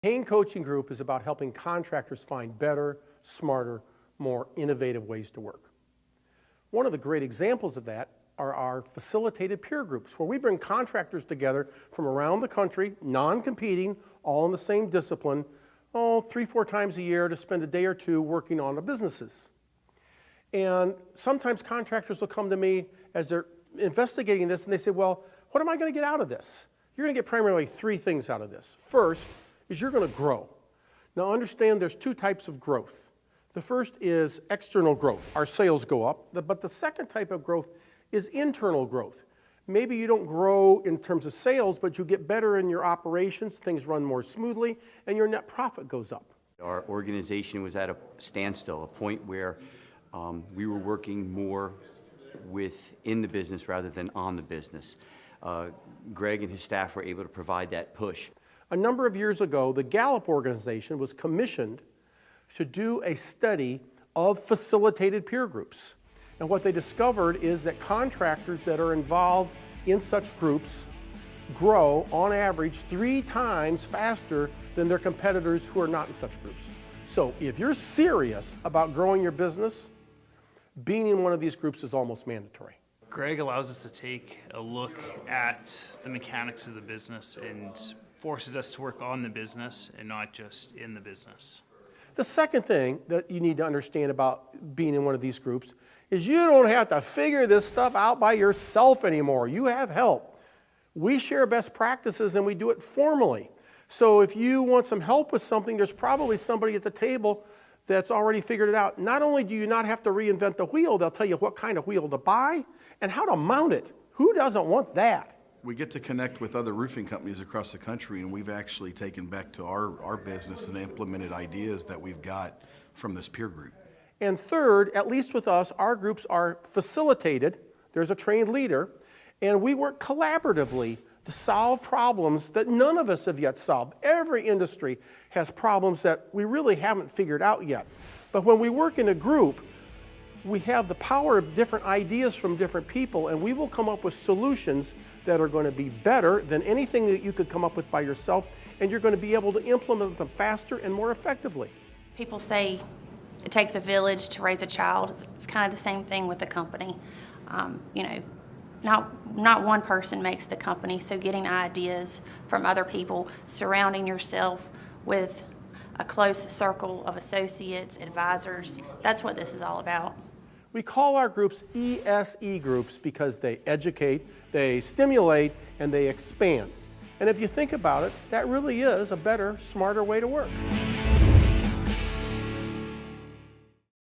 Hayne Coaching Group is about helping contractors find better, smarter, more innovative ways to work. One of the great examples of that are our facilitated peer groups, where we bring contractors together from around the country, non-competing, all in the same discipline, 3-4 times a year to spend a day or two working on the businesses. And sometimes contractors will come to me as they're investigating this and they say, well, what am I going to get out of this? You're going to get primarily 3 things out of this. First is you're going to grow. Now understand there's 2 types of growth. The first is external growth. Our sales go up. But the second type of growth is internal growth. Maybe you don't grow in terms of sales, but you get better in your operations, things run more smoothly, and your net profit goes up. Our organization was at a standstill, a point where we were working more within the business rather than on the business. Greg and his staff were able to provide that push. A number of years ago, the Gallup organization was commissioned to do a study of facilitated peer groups. And what they discovered is that contractors that are involved in such groups grow, on average, 3 times faster than their competitors who are not in such groups. So if you're serious about growing your business, being in one of these groups is almost mandatory. Greg allows us to take a look at the mechanics of the business and forces us to work on the business and not just in the business. The second thing that you need to understand about being in one of these groups is you don't have to figure this stuff out by yourself anymore. You have help. We share best practices and we do it formally. So if you want some help with something, there's probably somebody at the table that's already figured it out. Not only do you not have to reinvent the wheel, they'll tell you what kind of wheel to buy and how to mount it. Who doesn't want that? We get to connect with other roofing companies across the country, and we've actually taken back to our business and implemented ideas that we've got from this peer group. And third, at least with us, our groups are facilitated. There's a trained leader, and we work collaboratively to solve problems that none of us have yet solved. Every industry has problems that we really haven't figured out yet. But when we work in a group, we have the power of different ideas from different people, and we will come up with solutions that are going to be better than anything that you could come up with by yourself, and you're going to be able to implement them faster and more effectively. People say it takes a village to raise a child. It's kind of the same thing with the company. Not one person makes the company, so getting ideas from other people, surrounding yourself with a close circle of associates, advisors, that's what this is all about. We call our groups ESE groups because they educate, they stimulate, and they expand. And if you think about it, that really is a better, smarter way to work.